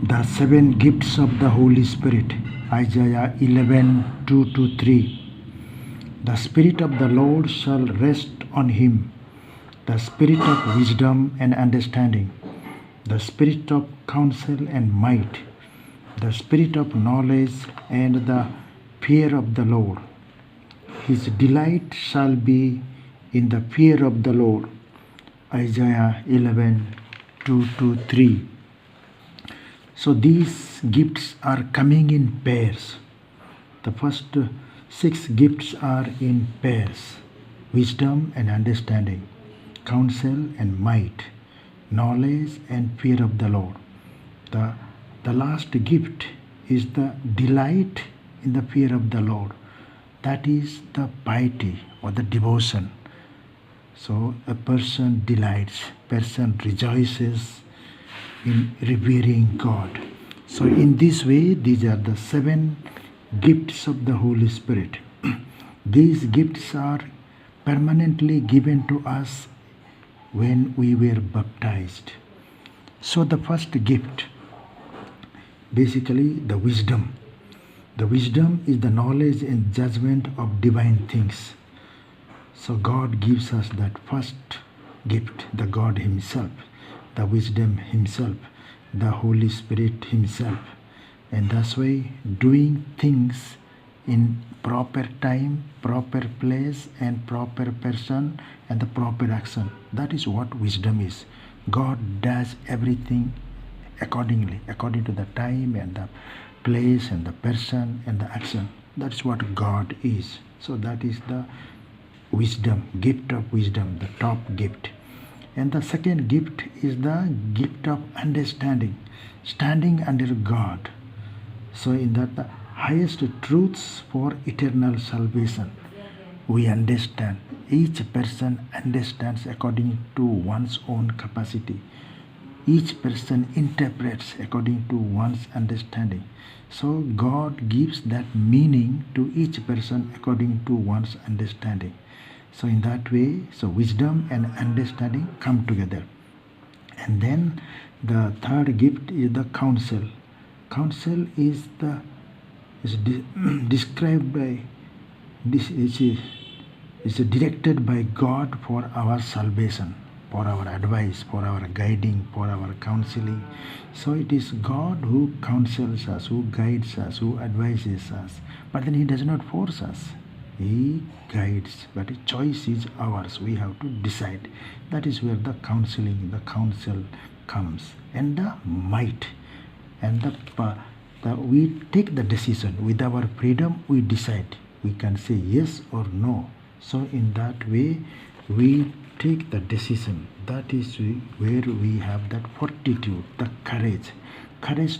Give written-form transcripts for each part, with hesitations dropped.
The seven gifts of the Holy Spirit, Isaiah 11:2-3. The Spirit of the Lord shall rest on him, the Spirit of wisdom and understanding, the Spirit of counsel and might, the Spirit of knowledge and the fear of the Lord. His delight shall be in the fear of the Lord. Isaiah 11:2-3. So these gifts are coming in pairs. The first 6 gifts are in pairs: wisdom and understanding, counsel and might, knowledge and fear of the Lord. The last gift is the delight in the fear of the Lord. That is the piety or the devotion. So a person delights, person rejoices in revering God. So in this way, these are the 7 gifts of the Holy Spirit. These gifts are permanently given to us when we were baptized. So the first gift, basically the wisdom. The wisdom is the knowledge and judgment of divine things. So God gives us that first gift, the God himself, the wisdom himself, the Holy Spirit himself. And that's why doing things in proper time, proper place and proper person and the proper action. That is what wisdom is. God does everything accordingly, according to the time and the place and the person and the action. That's what God is. So that is the wisdom, gift of wisdom, the top gift. And the second gift is the gift of understanding, standing under God. So in that, the highest truths for eternal salvation, we understand. Each person understands according to one's own capacity. Each person interprets according to one's understanding. So God gives that meaning to each person according to one's understanding. So in that way, so wisdom and understanding come together. And then the third gift is the counsel. Counsel is described by this is directed by God for our salvation, for our advice, for our guiding, for our counseling. So it is God who counsels us, who guides us, who advises us. But then he does not force us. He guides, but the choice is ours. We have to decide. That is where the counseling, the counsel comes. And the might. And we take the decision. With our freedom, we decide. We can say yes or no. So in that way, we take the decision. That is where we have that fortitude, the courage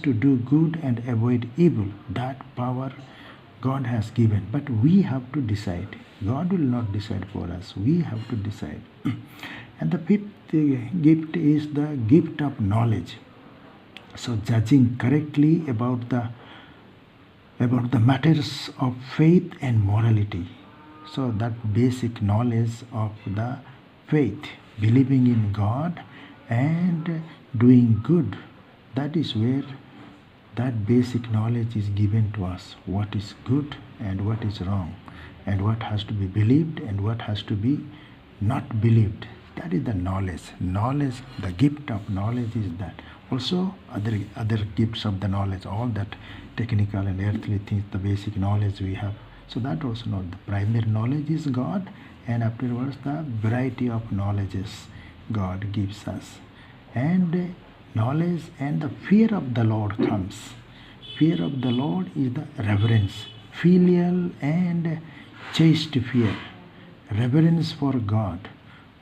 to do good and avoid evil. That power God has given, but we have to decide. God will not decide for us. We have to decide. And the fifth gift is the gift of knowledge. So judging correctly about the matters of faith and morality. So that basic knowledge of the faith, believing in God and doing good, that is where that basic knowledge is given to us. What is good and what is wrong, and what has to be believed and what has to be not believed. That is the knowledge. Knowledge, the gift of knowledge is that. Also other gifts of the knowledge, all that technical and earthly things, the basic knowledge we have. So that also not. The primary knowledge is God, and afterwards the variety of knowledges God gives us. And knowledge and the fear of the Lord comes. Fear of the Lord is the reverence, filial and chaste fear. Reverence for God.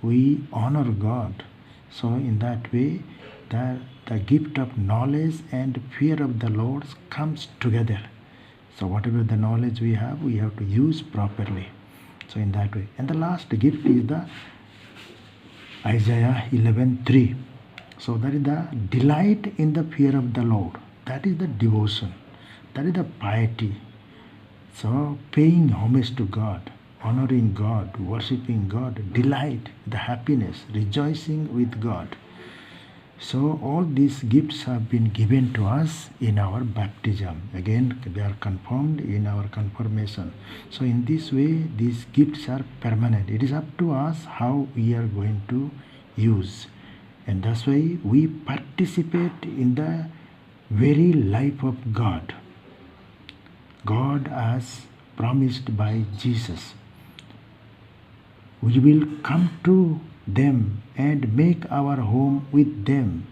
We honor God. So in that way, the gift of knowledge and fear of the Lord comes together. So whatever the knowledge we have to use properly. So in that way. And the last gift is the Isaiah 11:3. So that is the delight in the fear of the Lord. That is the devotion. That is the piety. So paying homage to God, honoring God, worshipping God, delight, the happiness, rejoicing with God. So all these gifts have been given to us in our baptism. Again, they are confirmed in our confirmation. So in this way, these gifts are permanent. It is up to us how we are going to use. And that's why we participate in the very life of God. God has promised by Jesus. We will come to them and make our home with them.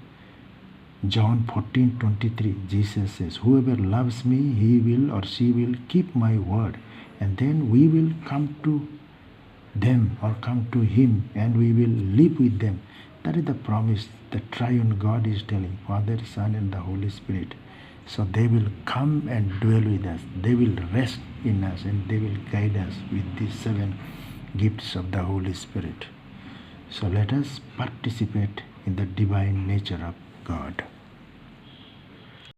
John 14:23, Jesus says, whoever loves me, he will or she will keep my word. And then we will come to them or come to him and we will live with them. That is the promise the triune God is telling, Father, Son and the Holy Spirit. So they will come and dwell with us. They will rest in us and they will guide us with these 7 gifts of the Holy Spirit. So let us participate in the divine nature of God.